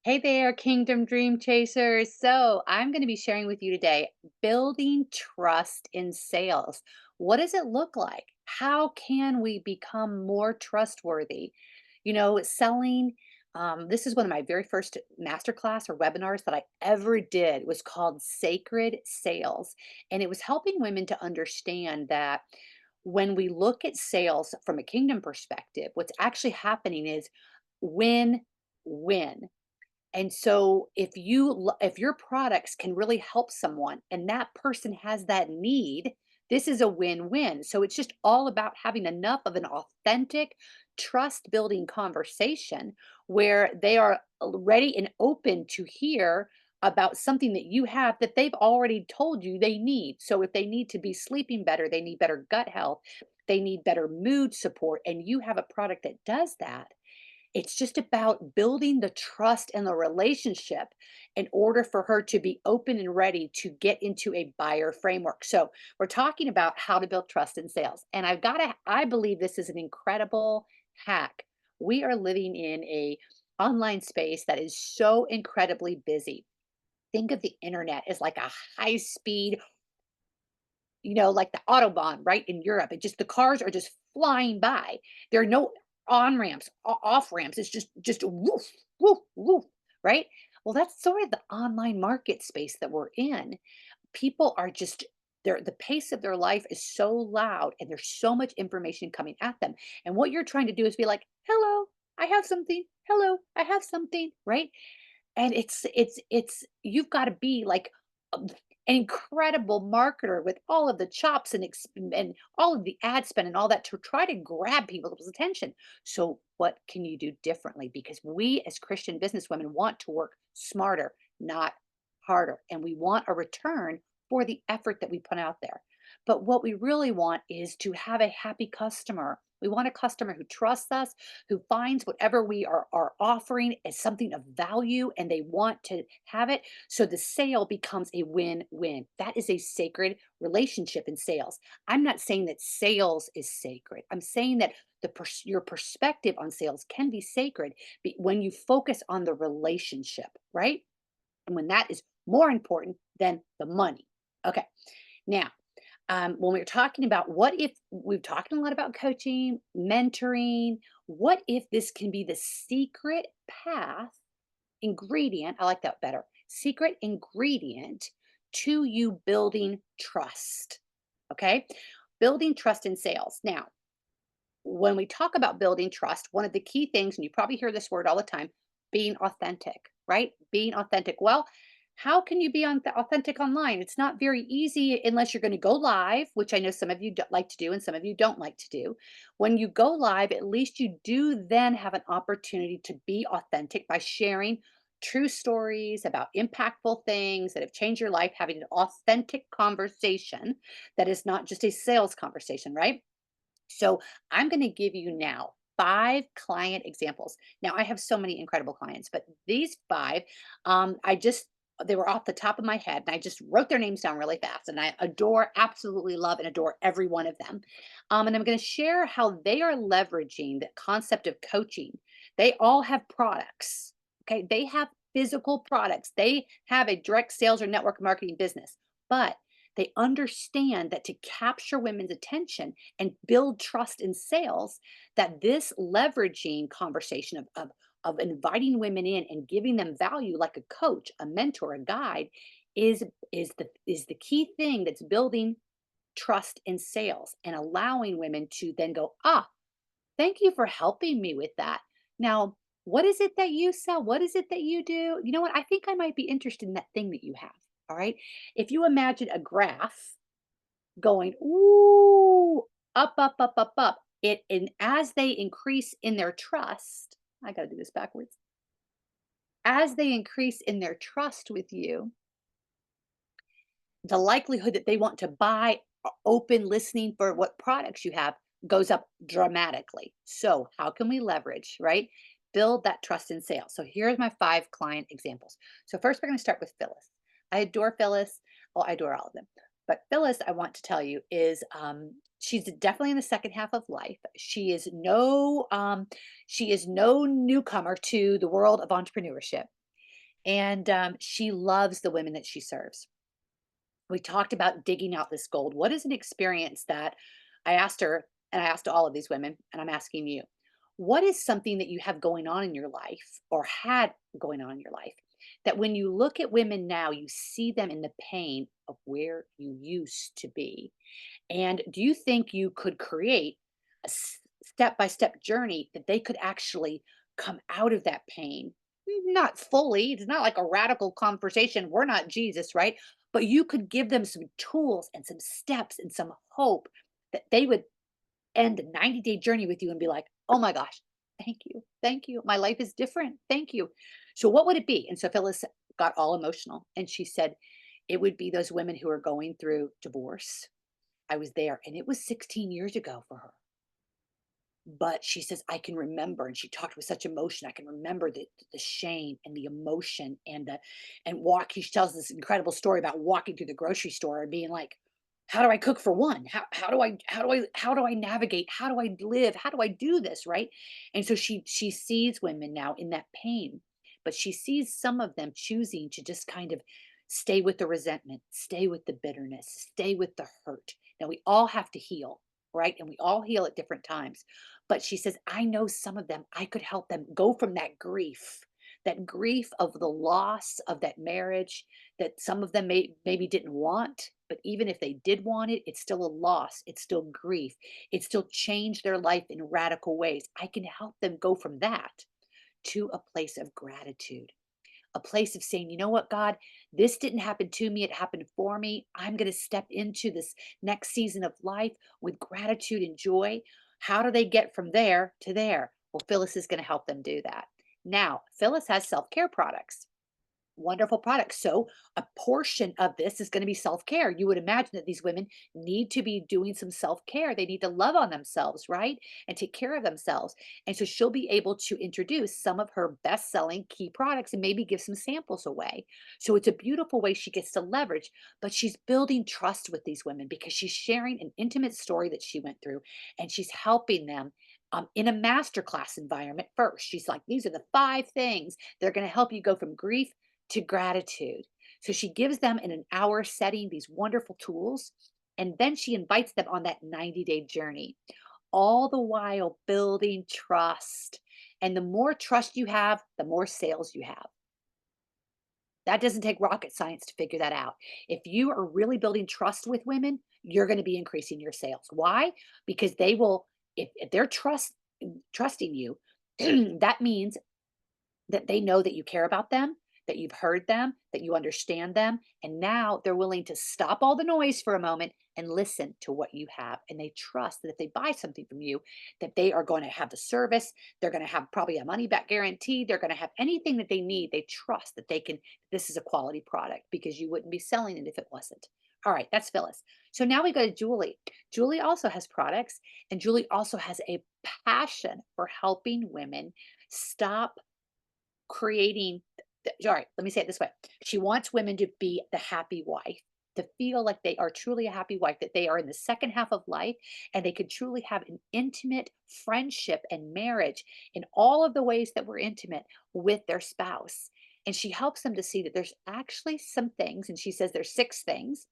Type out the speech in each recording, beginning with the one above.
Hey there, Kingdom Dreamchasers. So, I'm going to be sharing with you today building trust in sales. What does it look like? How can we become more trustworthy? Selling. This is one of my very first masterclass or webinars that I ever did. It was called Sacred Sales. And it was helping women to understand that when we look at sales from a kingdom perspective, what's actually happening is win win. And so if your products can really help someone and that person has that need, this is a win-win. So it's just all about having enough of an authentic, trust-building conversation where they are ready and open to hear about something that you have that they've already told you they need. So if they need to be sleeping better, they need better gut health, they need better mood support, and you have a product that does that, it's just about building the trust and the relationship in order for her to be open and ready to get into a buyer framework. So, we're talking about how to build trust in sales. And I believe this is an incredible hack. We are living in a online space that is so incredibly busy. Think of the internet as like a high speed, like the Autobahn, right, in Europe. It just the cars are just flying by. There are no on ramps, off ramps. It's just woof, woof, woof, right? Well, that's sort of the online market space that we're in. People are just the pace of their life is so loud and there's so much information coming at them. And what you're trying to do is be like, "Hello, I have something. Hello, I have something," right? And it's you've got to be like an incredible marketer with all of the chops and all of the ad spend and all that to try to grab people's attention. So what can you do differently? Because we as Christian businesswomen want to work smarter, not harder, and we want a return for the effort that we put out there. But what we really want is to have a happy customer. We want a customer who trusts us, who finds whatever we are offering as something of value and they want to have it. So the sale becomes a win win. That is a sacred relationship in sales. I'm not saying that sales is sacred. I'm saying that your perspective on sales can be sacred when you focus on the relationship, right? And when that is more important than the money. Okay. Now, when we are talking about what if we've talking a lot about coaching, mentoring, what if this can be the secret path ingredient? I like that better. Secret ingredient to you building trust. Okay. Building trust in sales. Now, when we talk about building trust, one of the key things, and you probably hear this word all the time, being authentic, right? Being authentic. Well, how can you be authentic online? It's not very easy unless you're going to go live, which I know some of you like to do and some of you don't like to do. When you go live, at least you do then have an opportunity to be authentic by sharing true stories about impactful things that have changed your life, having an authentic conversation that is not just a sales conversation, right? So I'm going to give you now five client examples. Now I have so many incredible clients, but these five, they were off the top of my head and I just wrote their names down really fast. And I adore, absolutely love, and adore every one of them. And I'm going to share how they are leveraging the concept of coaching. They all have products. Okay. They have physical products. They have a direct sales or network marketing business, but they understand that to capture women's attention and build trust in sales, that this leveraging conversation of inviting women in and giving them value like a coach, a mentor, a guide is the key thing that's building trust in sales and allowing women to then go, ah, thank you for helping me with that. Now, what is it that you sell? What is it that you do? You know what? I think I might be interested in that thing that you have. All right. If you imagine a graph going, ooh, up, up, up, up, up, and as they increase in their trust, I got to do this backwards. As they increase in their trust with you, the likelihood that they want to buy, open listening for what products you have goes up dramatically. So, how can we leverage, right? Build that trust in sales. So, here's my five client examples. So, first, we're going to start with Phyllis. I adore Phyllis. Well, I adore all of them. But Phyllis, I want to tell you, is she's definitely in the second half of life. She is no newcomer to the world of entrepreneurship. And she loves the women that she serves. We talked about digging out this gold. What is an experience that I asked her, and I asked all of these women, and I'm asking you, what is something that you have going on in your life or had going on in your life that when you look at women now, you see them in the pain of where you used to be? And do you think you could create a step by step journey that they could actually come out of that pain? Not fully, it's not like a radical conversation. We're not Jesus, right? But you could give them some tools and some steps and some hope that they would end a 90-day journey with you and be like, oh my gosh, thank you. Thank you. My life is different. Thank you. So, what would it be? And so Phyllis got all emotional and she said, it would be those women who are going through divorce. I was there, and it was 16 years ago for her. But she says, I can remember, and she talked with such emotion. I can remember the shame and the emotion and the and walk. She tells this incredible story about walking through the grocery store and being like, how do I cook for one? How do I navigate? How do I live? How do I do this? Right. And so she sees women now in that pain, but she sees some of them choosing to just kind of stay with the resentment, stay with the bitterness, stay with the hurt. Now we all have to heal, right? And we all heal at different times. But she says, I know some of them, I could help them go from that grief of the loss of that marriage that some of them maybe didn't want. But even if they did want it, it's still a loss. It's still grief. It still changed their life in radical ways. I can help them go from that to a place of gratitude, a place of saying, you know what, God, this didn't happen to me, it happened for me. I'm going to step into this next season of life with gratitude and joy. How do they get from there to there? Well, Phyllis is going to help them do that. Now, Phyllis has self care products. Wonderful products. So, a portion of this is going to be self care. You would imagine that these women need to be doing some self care. They need to love on themselves, right? And take care of themselves. And so, she'll be able to introduce some of her best selling key products and maybe give some samples away. So, it's a beautiful way she gets to leverage, but she's building trust with these women because she's sharing an intimate story that she went through and she's helping them. In a masterclass environment first. She's like, these are the 5 things that are going to help you go from grief to gratitude. So she gives them in an hour setting these wonderful tools, and then she invites them on that 90-day journey, all the while building trust. And the more trust you have, the more sales you have. That doesn't take rocket science to figure that out. If you are really building trust with women, you're going to be increasing your sales. Why? Because they will, if they're trusting you, that means that they know that you care about them, that you've heard them, that you understand them, and now they're willing to stop all the noise for a moment and listen to what you have. And they trust that if they buy something from you, that they are going to have the service, they're going to have probably a money back guarantee, they're going to have anything that they need. They trust that they can, this is a quality product because you wouldn't be selling it if it wasn't. All right, that's Phyllis. So now we go to Julie. Julie also has products, and Julie also has a passion for helping women stop creating all right, let me say it this way. She wants women to be the happy wife, to feel like they are truly a happy wife, that they are in the second half of life and they could truly have an intimate friendship and marriage in all of the ways that we're intimate with their spouse. And she helps them to see that there's actually some things, and she says there's 6 things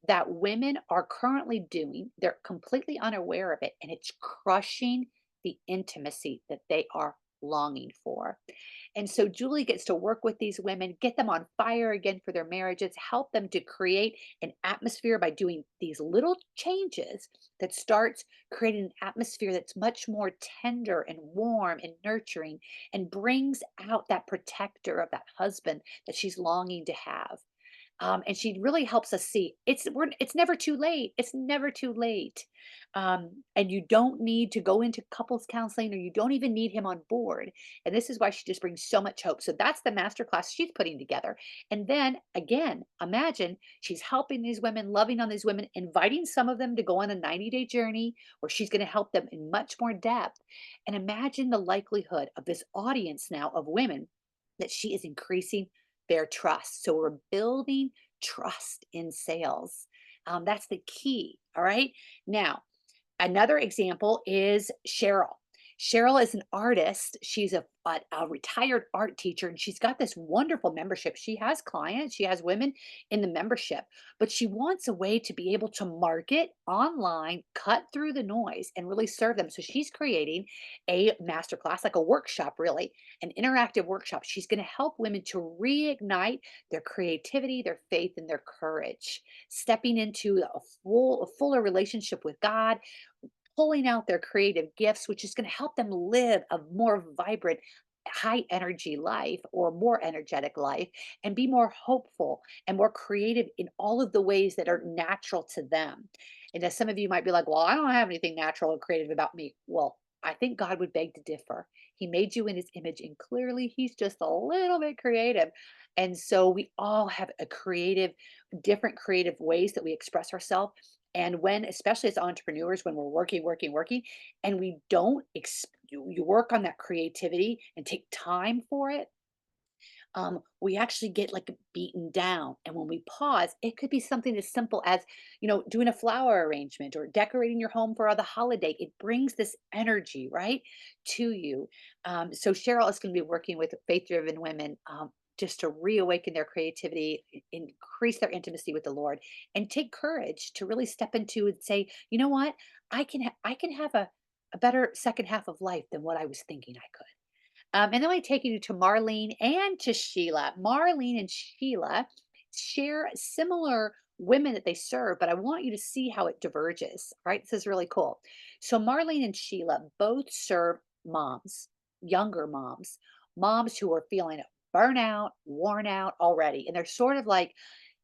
that women are currently doing. They're completely unaware of it, and it's crushing the intimacy that they are longing for. And so Julie gets to work with these women, get them on fire again for their marriages, help them to create an atmosphere by doing these little changes that starts creating an atmosphere that's much more tender and warm and nurturing and brings out that protector of that husband that she's longing to have. And she really helps us see it's never too late. It's never too late. And you don't need to go into couples counseling, or you don't even need him on board. And this is why she just brings so much hope. So that's the masterclass she's putting together. And then again, imagine she's helping these women, loving on these women, inviting some of them to go on a 90-day journey where she's going to help them in much more depth. And imagine the likelihood of this audience now of women that she is increasing their trust. So we're building trust in sales. That's the key. All right. Now, another example is Cheryl. Cheryl is an artist. She's a retired art teacher, and she's got this wonderful membership. She has clients, she has women in the membership, but she wants a way to be able to market online, cut through the noise, and really serve them. So she's creating a masterclass, like a workshop, really, an interactive workshop. She's going to help women to reignite their creativity, their faith, and their courage, stepping into a fuller relationship with God, pulling out their creative gifts, which is going to help them live a more vibrant, high energy life or more energetic life and be more hopeful and more creative in all of the ways that are natural to them. And as some of you might be like, well, I don't have anything natural or creative about me. Well, I think God would beg to differ. He made you in his image, and clearly he's just a little bit creative. And so we all have a creative, different creative ways that we express ourselves. And when, especially as entrepreneurs, when we're working, and we don't, you work on that creativity and take time for it, we actually get like beaten down. And when we pause, it could be something as simple as, doing a flower arrangement or decorating your home for the holiday. It brings this energy, right, to you. So Cheryl is going to be working with faith-driven women. Just to reawaken their creativity, increase their intimacy with the Lord, and take courage to really step into and say, you know what, I can have a better second half of life than what I was thinking I could. And then I take you to Marlene and to Sheila. Marlene and Sheila share similar women that they serve, but I want you to see how it diverges. Right? This is really cool. So Marlene and Sheila both serve moms, younger moms, moms who are feeling burnout, worn out already. And they're sort of like,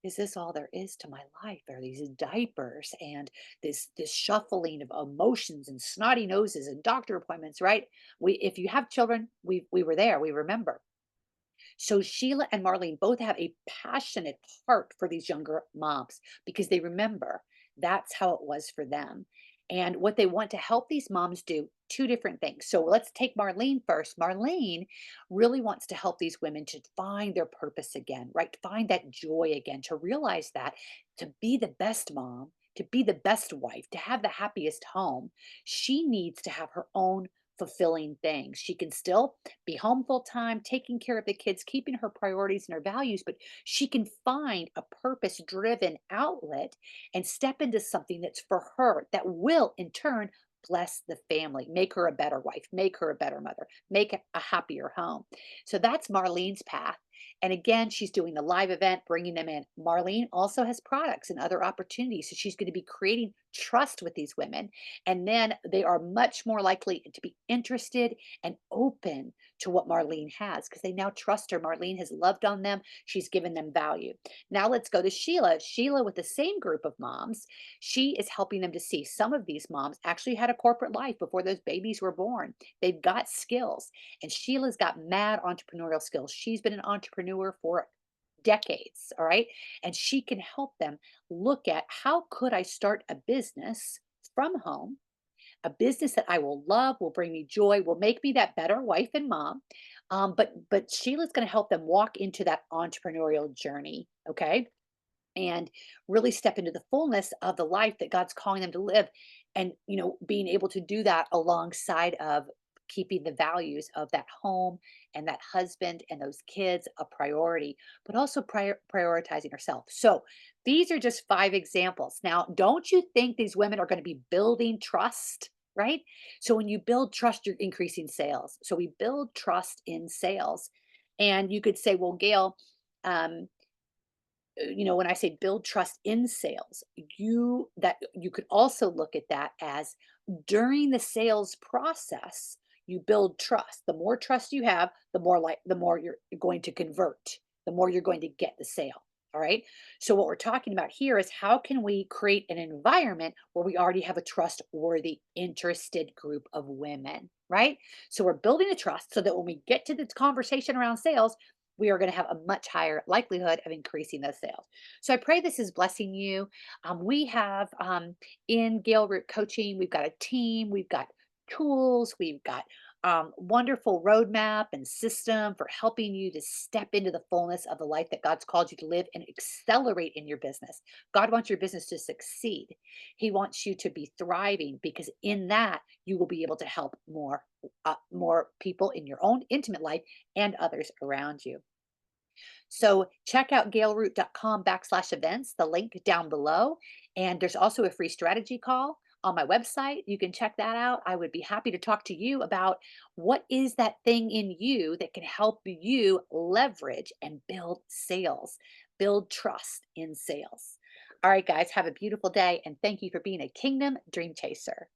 is this all there is to my life? Are these diapers and this shuffling of emotions and snotty noses and doctor appointments, right? We if you have children, we were there, we remember. So Sheila and Marlene both have a passionate heart for these younger moms because they remember that's how it was for them. And what they want to help these moms do, two different things. So let's take Marlene first. Marlene really wants to help these women to find their purpose again, right? Find that joy again, to realize that to be the best mom, to be the best wife, to have the happiest home, she needs to have her own fulfilling things. She can still be home full time, taking care of the kids, keeping her priorities and her values, but she can find a purpose driven outlet and step into something that's for her that will in turn bless the family, make her a better wife, make her a better mother, make a happier home. So that's Marlene's path. And again, she's doing the live event, bringing them in. Marlene also has products and other opportunities. So she's going to be creating trust with these women. And then they are much more likely to be interested and open to what Marlene has because they now trust her. Marlene has loved on them, she's given them value. Now let's go to Sheila. Sheila, with the same group of moms, she is helping them to see some of these moms actually had a corporate life before those babies were born. They've got skills, and Sheila's got mad entrepreneurial skills. She's been an entrepreneur for decades, all right? And she can help them look at how could I start a business from home, a business that I will love, will bring me joy, will make me that better wife and mom. But Sheila's going to help them walk into that entrepreneurial journey, okay? And really step into the fullness of the life that God's calling them to live. And, being able to do that alongside of keeping the values of that home and that husband and those kids a priority, but also prioritizing herself. So these are just five examples. Now, don't you think these women are going to be building trust? Right? So when you build trust, you're increasing sales. So we build trust in sales. And you could say, well, Gail, um, when I say build trust in sales, you could also look at that as during the sales process, you build trust. The more trust you have, the more you're going to convert, the more you're going to get the sale. All right. So what we're talking about here is how can we create an environment where we already have a trustworthy, interested group of women, right? So we're building a trust so that when we get to the conversation around sales, we are going to have a much higher likelihood of increasing those sales. So I pray this is blessing you. We have in Gail Root Coaching, we've got a team, we've got tools, we've got wonderful roadmap and system for helping you to step into the fullness of the life that God's called you to live and accelerate in your business. God wants your business to succeed. He wants you to be thriving because in that you will be able to help more people in your own intimate life and others around you. So check out gailroot.com/events, the link down below. And there's also a free strategy call on my website. You can check that out. I would be happy to talk to you about what is that thing in you that can help you leverage and build sales, build trust in sales. All right, guys, have a beautiful day. And thank you for being a Kingdom Dream Chaser.